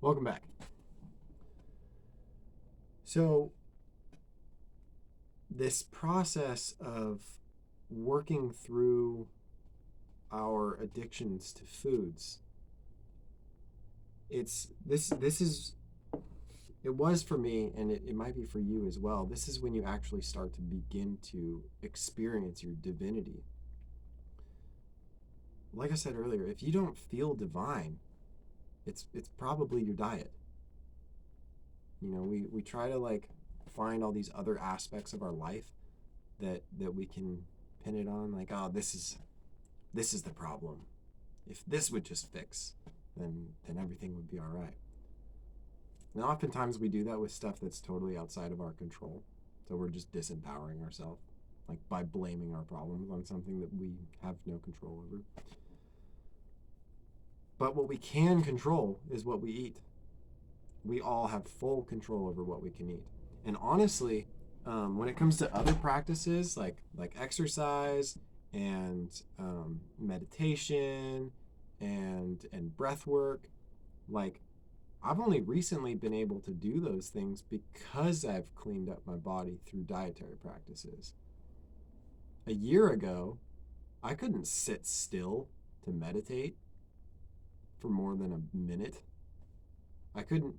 Welcome back. So, this process of working through our addictions to foods, this is it was for me, and it might be for you as well. This is when you actually start to begin to experience your divinity. Like I said earlier, if you don't feel divine, it's probably your diet. We try to find all these other aspects of our life that we can pin it on, like, oh, this is the problem. If this would just fix, then everything would be all right. And oftentimes we do that with stuff that's totally outside of our control. So we're just disempowering ourselves, like by blaming our problems on something that we have no control over. But what we can control is what we eat. We all have full control over what we can eat. And honestly, when it comes to other practices like exercise and meditation and breath work, like I've only recently been able to do those things because I've cleaned up my body through dietary practices. A year ago, I couldn't sit still to meditate for more than a minute. I couldn't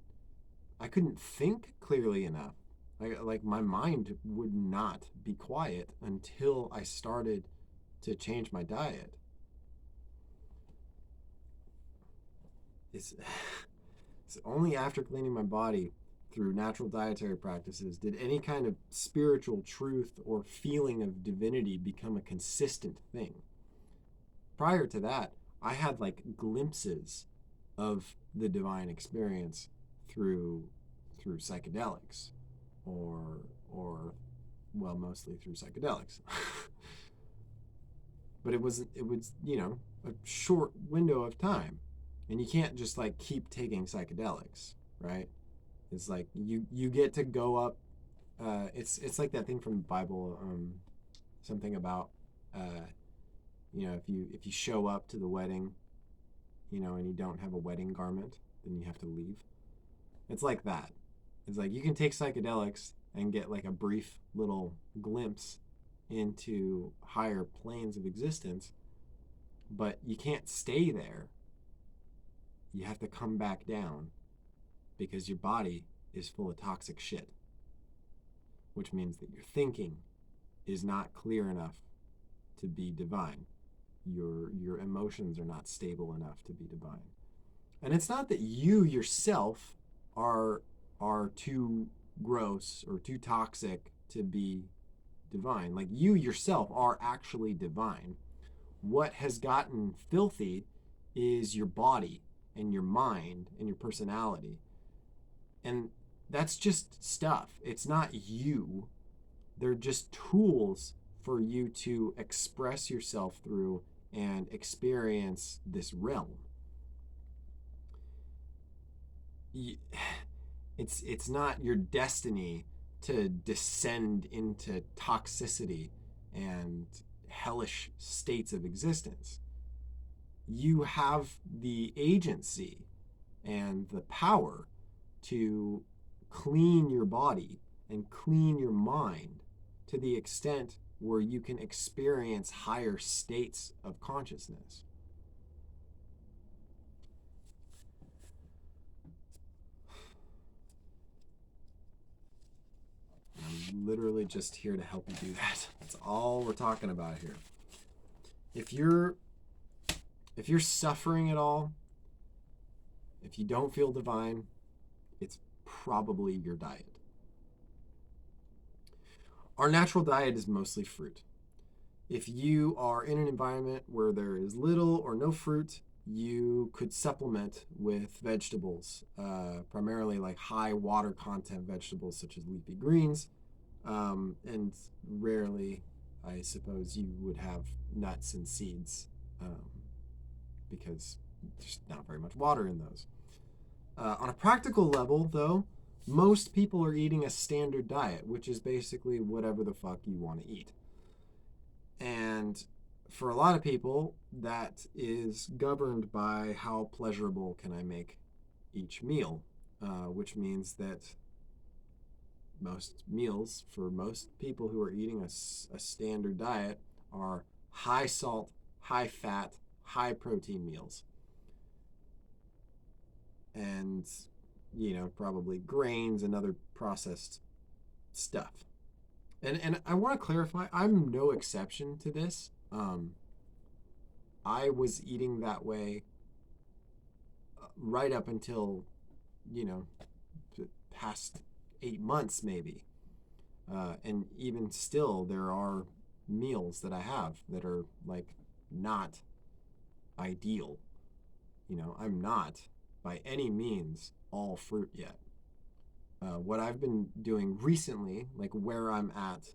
think clearly enough. Like my mind would not be quiet until I started to change my diet. It's, it's only after cleaning my body through natural dietary practices did any kind of spiritual truth or feeling of divinity become a consistent thing. Prior to that, I had like glimpses of the divine experience through psychedelics or well, mostly through psychedelics. But it was a short window of time, and you can't just like keep taking psychedelics, right? It's like you get to go up. It's like that thing from the Bible, something about if you show up to the wedding, and you don't have a wedding garment, then you have to leave. It's like that. It's like you can take psychedelics and get like a brief little glimpse into higher planes of existence, but you can't stay there. You have to come back down because your body is full of toxic shit, which means that your thinking is not clear enough to be divine. Your emotions are not stable enough to be divine. And it's not that you yourself are too gross or too toxic to be divine. Like you yourself are actually divine. What has gotten filthy is your body and your mind and your personality. And that's just stuff. It's not you. They're just tools for you to express yourself through and experience this realm. It's not your destiny to descend into toxicity and hellish states of existence. You have the agency and the power to clean your body and clean your mind to the extent where you can experience higher states of consciousness. I'm literally just here to help you do that. That's all we're talking about here. If you're suffering at all, if you don't feel divine, it's probably your diet. Our natural diet is mostly fruit. If you are in an environment where there is little or no fruit, you could supplement with vegetables, primarily like high water content vegetables such as leafy greens. And rarely, I suppose, you would have nuts and seeds because there's not very much water in those. On a practical level, though, most people are eating a standard diet, which is basically whatever the fuck you want to eat. And for a lot of people, that is governed by how pleasurable can I make each meal, which means that most meals for most people who are eating a standard diet are high salt, high fat, high protein meals. And, probably grains and other processed stuff. And I want to clarify, I'm no exception to this. I was eating that way right up until, the past 8 months, maybe. And even still, there are meals that I have that are like not ideal. I'm not by any means all fruit yet. What I've been doing recently, like where I'm at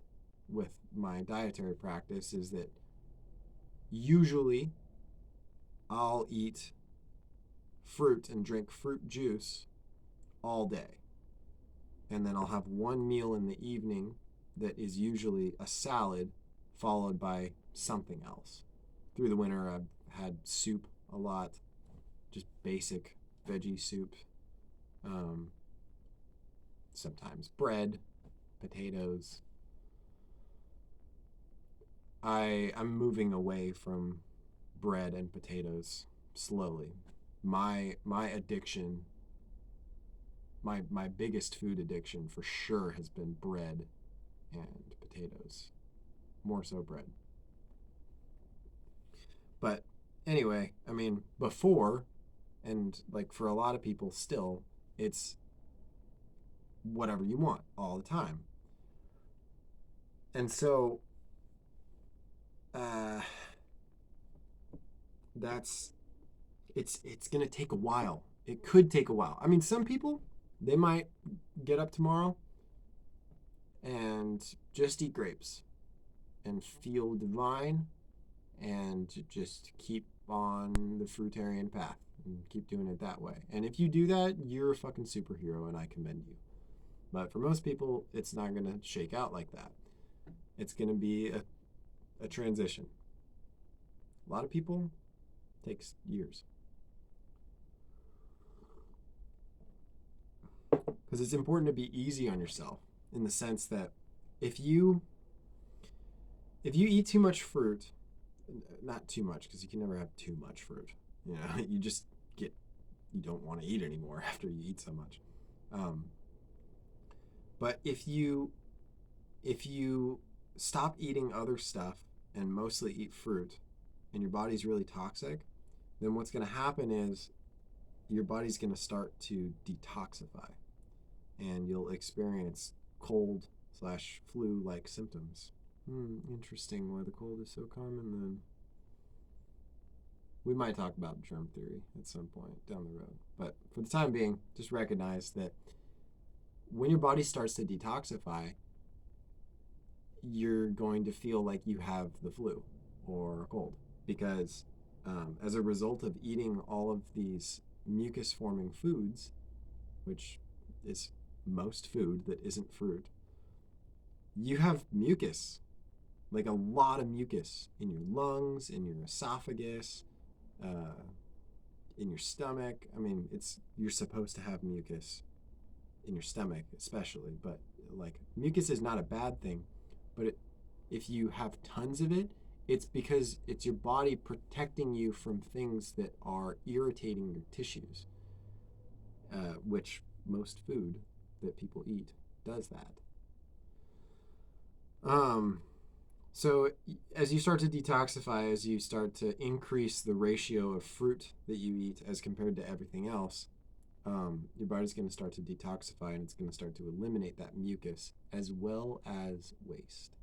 with my dietary practice, is that usually I'll eat fruit and drink fruit juice all day. And then I'll have one meal in the evening that is usually a salad followed by something else. Through the winter, I've had soup a lot, just basic veggie soup. Um, Sometimes bread, potatoes. I'm moving away from bread and potatoes slowly. My addiction, my biggest food addiction for sure has been bread and potatoes. More so bread. But anyway, I mean, before, and like for a lot of people still, it's whatever you want all the time. And so uh, that's it's gonna take a while. It could take a while. I mean, some people, they might get up tomorrow and just eat grapes and feel divine and just keep on the fruitarian path and keep doing it that way. And if you do that, you're a fucking superhero and I commend you. But for most people, it's not going to shake out like that. It's going to be a transition. A lot of people, it takes years. Because it's important to be easy on yourself in the sense that if you eat too much fruit, not too much because you can never have too much fruit. You just you don't want to eat anymore after you eat so much. But if you stop eating other stuff and mostly eat fruit, and your body's really toxic, then what's going to happen is your body's going to start to detoxify, and you'll experience cold/flu-like symptoms. Interesting why the cold is so common then. We might talk about germ theory at some point down the road. But for the time being, just recognize that when your body starts to detoxify, you're going to feel like you have the flu or a cold. Because as a result of eating all of these mucus-forming foods, which is most food that isn't fruit, you have mucus, like a lot of mucus in your lungs, in your esophagus, in your stomach. I mean, you're supposed to have mucus in your stomach, especially, but like mucus is not a bad thing. But if you have tons of it, it's because it's your body protecting you from things that are irritating your tissues, which most food that people eat does that. So as you start to detoxify, as you start to increase the ratio of fruit that you eat as compared to everything else, your body's going to start to detoxify and it's going to start to eliminate that mucus as well as waste.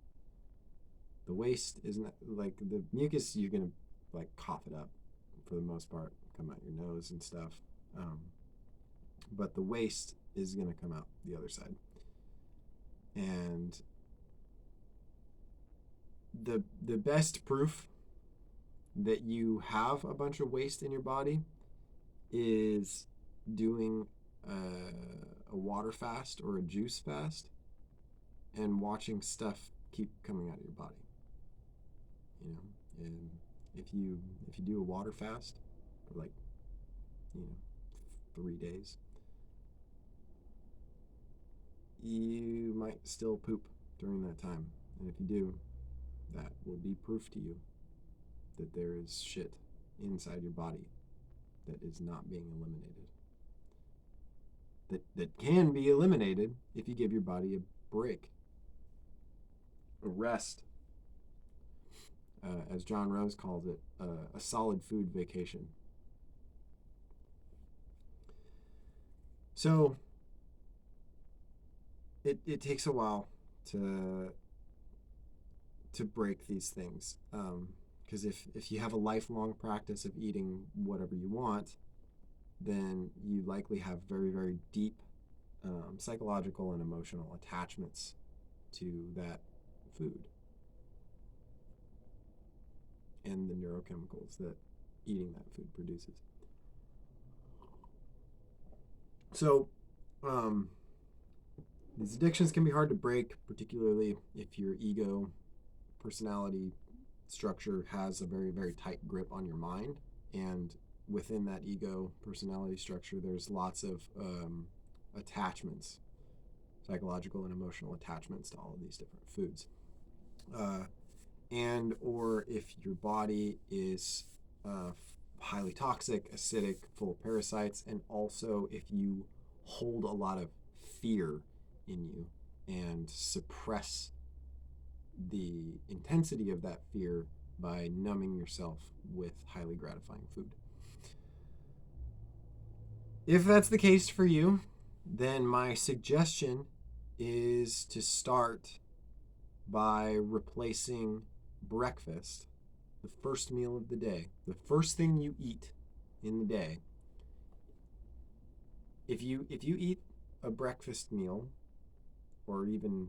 The waste isn't like the mucus, you're going to like cough it up for the most part, come out your nose and stuff. But the waste is going to come out the other side. And the best proof that you have a bunch of waste in your body is doing a water fast or a juice fast and watching stuff keep coming out of your body. And if you do a water fast for like 3 days, you might still poop during that time. And if you do, that will be proof to you that there is shit inside your body that is not being eliminated. That can be eliminated if you give your body a break, a rest. As John Rose calls it, a solid food vacation. So it takes a while to break these things, because if you have a lifelong practice of eating whatever you want, then you likely have very, very deep psychological and emotional attachments to that food and the neurochemicals that eating that food produces. So these addictions can be hard to break, particularly if your ego personality structure has a very, very tight grip on your mind. And within that ego personality structure, there's lots of attachments, psychological and emotional attachments to all of these different foods. And or if your body is highly toxic, acidic, full of parasites, and also if you hold a lot of fear in you and suppress the intensity of that fear by numbing yourself with highly gratifying food. If that's the case for you, then my suggestion is to start by replacing breakfast, the first meal of the day, the first thing you eat in the day. If you eat a breakfast meal, or even,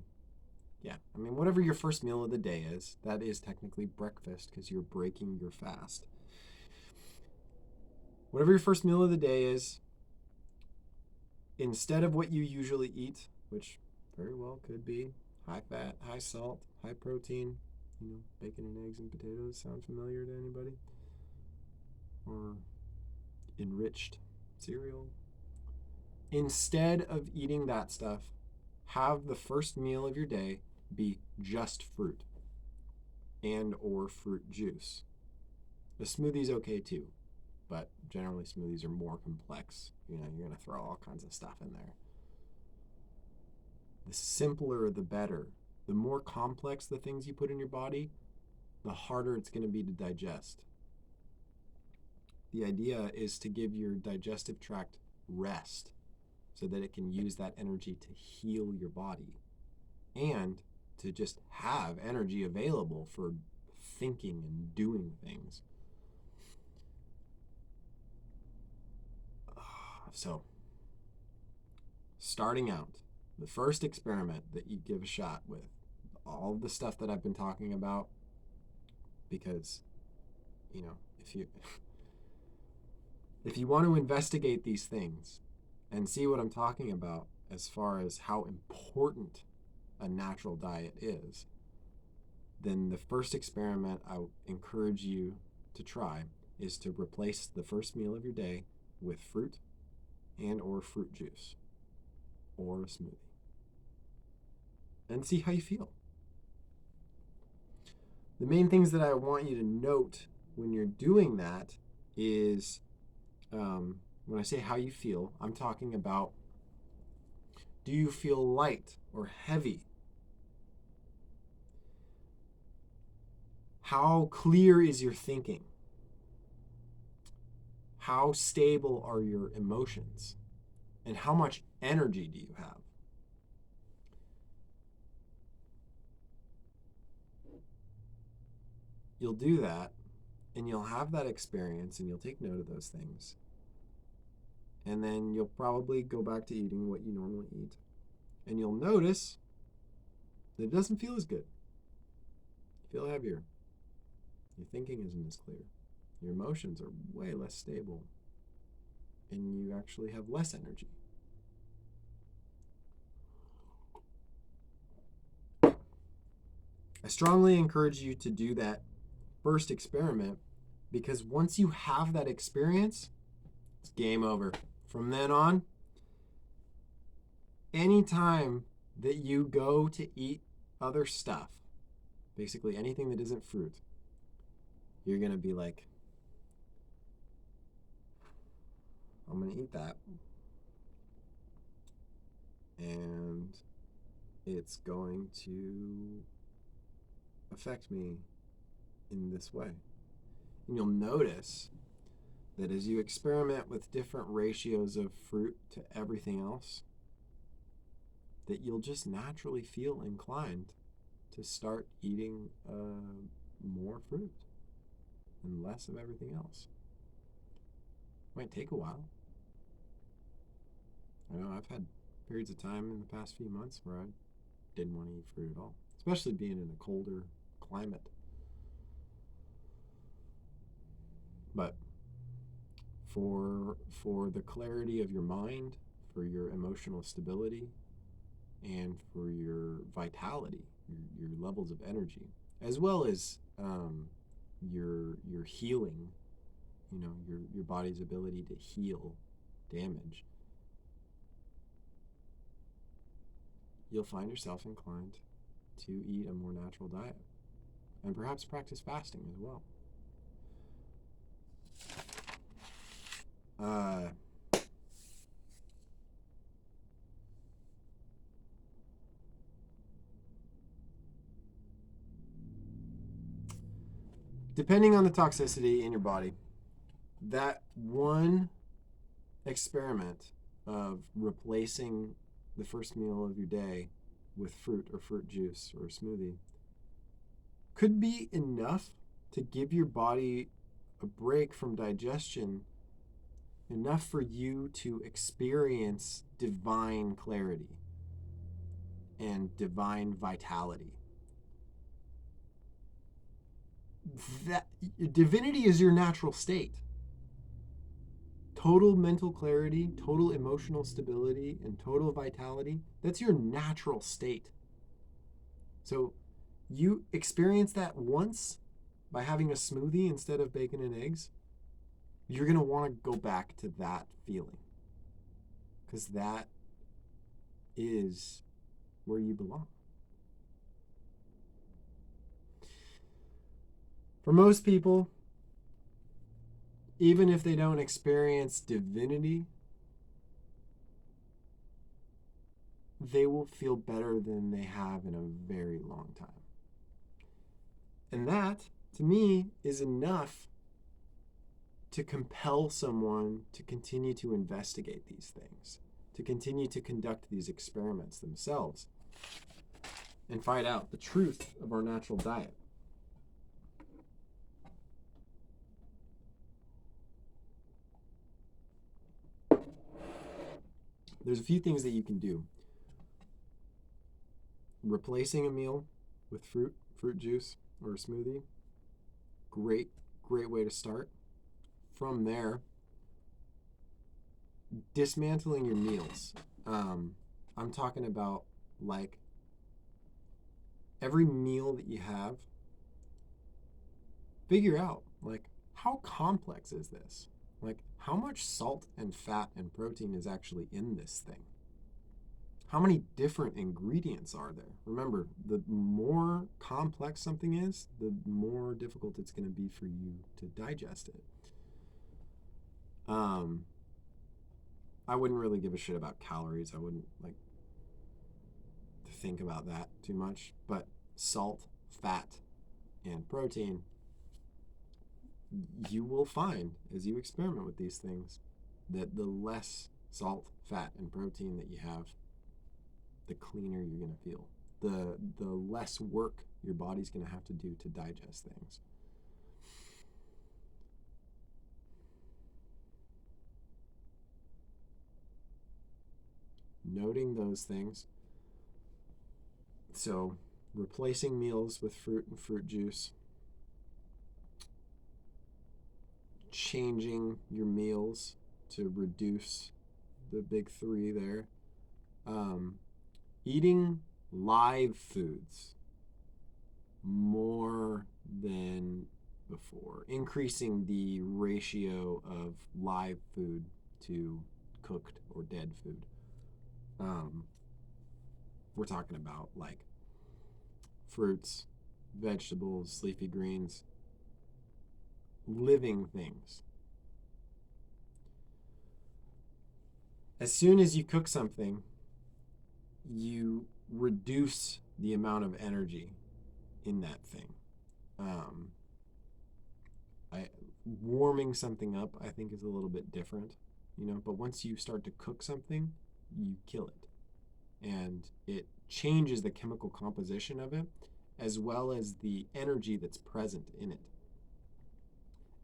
whatever your first meal of the day is, that is technically breakfast because you're breaking your fast. Whatever your first meal of the day is, instead of what you usually eat, which very well could be high fat, high salt, high protein, bacon and eggs and potatoes, sound familiar to anybody? Or enriched cereal. Instead of eating that stuff, have the first meal of your day be just fruit and or fruit juice. A smoothie's okay too, but generally smoothies are more complex. You're going to throw all kinds of stuff in there. The simpler, the better. The more complex the things you put in your body, the harder it's going to be to digest. The idea is to give your digestive tract rest so that it can use that energy to heal your body and to just have energy available for thinking and doing things. So, starting out, the first experiment that you give a shot with all of the stuff that I've been talking about, because, if you want to investigate these things and see what I'm talking about as far as how important a natural diet is, then the first experiment I encourage you to try is to replace the first meal of your day with fruit and or fruit juice or a smoothie and see how you feel. The main things that I want you to note when you're doing that is, when I say how you feel, I'm talking about, do you feel light or heavy? How clear is your thinking? How stable are your emotions? And how much energy do you have? You'll do that, and you'll have that experience, and you'll take note of those things. And then you'll probably go back to eating what you normally eat. And you'll notice that it doesn't feel as good. You feel heavier. Your thinking isn't as clear. Your emotions are way less stable. And you actually have less energy. I strongly encourage you to do that first experiment, because once you have that experience, it's game over. From then on, anytime that you go to eat other stuff, basically anything that isn't fruit, you're going to be like, I'm going to eat that. And it's going to affect me in this way. And you'll notice that as you experiment with different ratios of fruit to everything else, that you'll just naturally feel inclined to start eating more fruit and less of everything else. Might take a while. I know I've had periods of time in the past few months where I didn't want to eat fruit at all, especially being in a colder climate. But for the clarity of your mind, for your emotional stability, and for your vitality, your levels of energy, as well as your healing, your body's ability to heal damage, you'll find yourself inclined to eat a more natural diet and perhaps practice fasting as well. Depending on the toxicity in your body, that one experiment of replacing the first meal of your day with fruit or fruit juice or a smoothie could be enough to give your body a break from digestion, enough for you to experience divine clarity and divine vitality. That divinity is your natural state. Total mental clarity, total emotional stability, and total vitality, that's your natural state. So you experience that once by having a smoothie instead of bacon and eggs, you're going to want to go back to that feeling, because that is where you belong. For most people, even if they don't experience divinity, they will feel better than they have in a very long time. And that, to me, is enough to compel someone to continue to investigate these things, to continue to conduct these experiments themselves, and find out the truth of our natural diet. There's a few things that you can do. Replacing a meal with fruit juice, or a smoothie, great way to start. From there, dismantling your meals. I'm talking about like every meal that you have, figure out like how complex is this? Like how much salt and fat and protein is actually in this thing? How many different ingredients are there? Remember, the more complex something is, the more difficult it's going to be for you to digest it. I wouldn't really give a shit about calories. I wouldn't like think about that too much. But salt, fat, and protein, you will find as you experiment with these things that the less salt, fat, and protein that you have, the cleaner you're going to feel. The less work your body's going to have to do to digest things. Noting those things. So, replacing meals with fruit and fruit juice. Changing your meals to reduce the big three there. Eating live foods more than before. Increasing the ratio of live food to cooked or dead food. We're talking about like fruits, vegetables, leafy greens, living things. As soon as you cook something, you reduce the amount of energy in that thing. Warming something up, I think, is a little bit different, but once you start to cook something, you kill it. And it changes the chemical composition of it, as well as the energy that's present in it.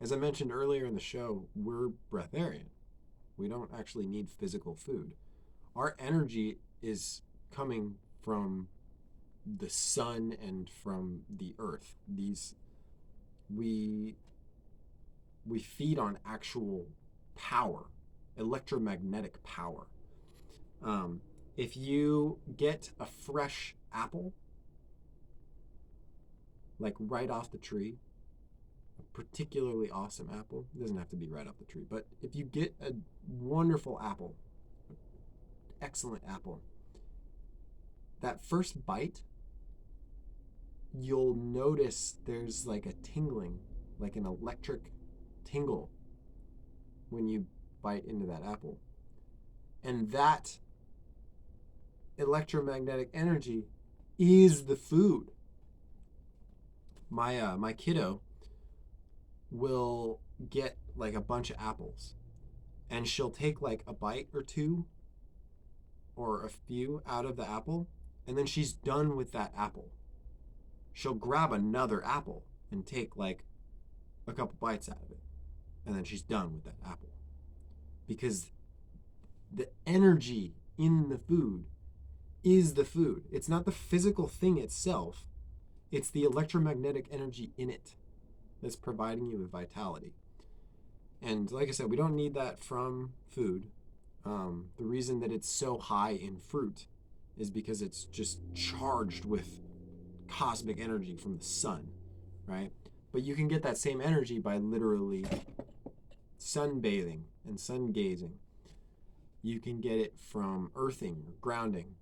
As I mentioned earlier in the show, we're breatharian. We don't actually need physical food. Our energy is coming from the sun and from the earth. We feed on actual power, electromagnetic power. If you get a fresh apple, like right off the tree, a particularly awesome apple, it doesn't have to be right off the tree, but if you get a wonderful apple, excellent apple, that first bite, you'll notice there's like a tingling, like an electric tingle when you bite into that apple. And that electromagnetic energy is the food. My kiddo will get like a bunch of apples, and she'll take like a bite or two or a few out of the apple, and then she's done with that apple. She'll grab another apple and take like a couple bites out of it, and then she's done with that apple. Because the energy in the food is the food. It's not the physical thing itself, it's the electromagnetic energy in it that's providing you with vitality. And like I said, we don't need that from food. The reason that it's so high in fruit is because it's just charged with cosmic energy from the sun, right? But you can get that same energy by literally sunbathing and sun gazing. You can get it from earthing or grounding.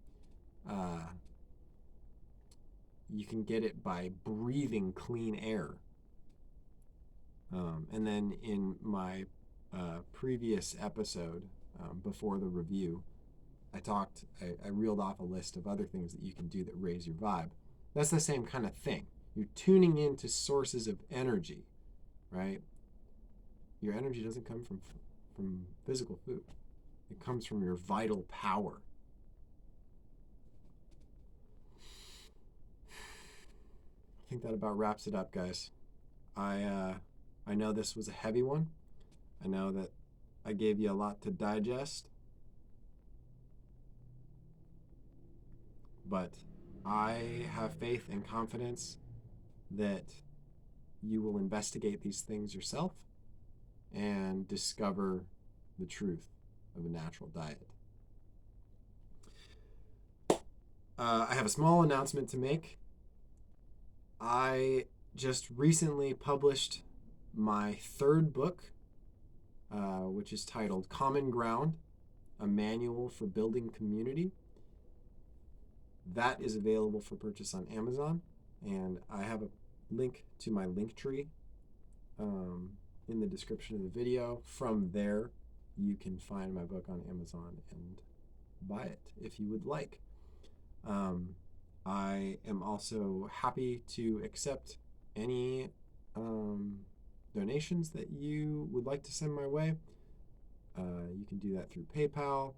You can get it by breathing clean air. And then in my previous episode, before the review, I reeled off a list of other things that you can do that raise your vibe. That's the same kind of thing. You're tuning into sources of energy, right? Your energy doesn't come from physical food. It comes from your vital power. I think that about wraps it up, guys. I know this was a heavy one. I know that I gave you a lot to digest. But I have faith and confidence that you will investigate these things yourself and discover the truth of a natural diet. I have a small announcement to make. I just recently published my third book, which is titled Common Ground, A Manual for Building Community. That is available for purchase on Amazon, and I have a link to my LinkTree in the description of the video. From there, you can find my book on Amazon and buy it if you would like. I am also happy to accept any donations that you would like to send my way. You can do that through PayPal,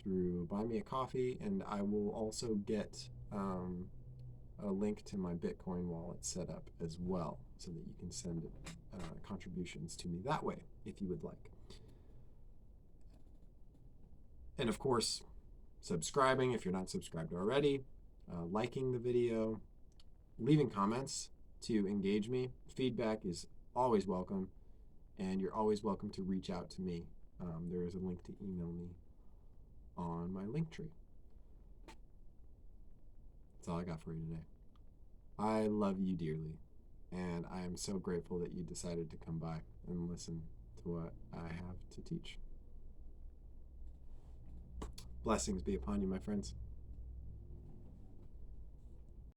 through Buy Me a Coffee, and I will also get a link to my Bitcoin wallet set up as well, so that you can send contributions to me that way if you would like. And of course, subscribing if you're not subscribed already, liking the video, leaving comments to engage me. Feedback is always welcome, and you're always welcome to reach out to me. There is a link to email me on my LinkTree. That's all I got for you today. I love you dearly, and I am so grateful that you decided to come by and listen to what I have to teach. Blessings be upon you, my friends.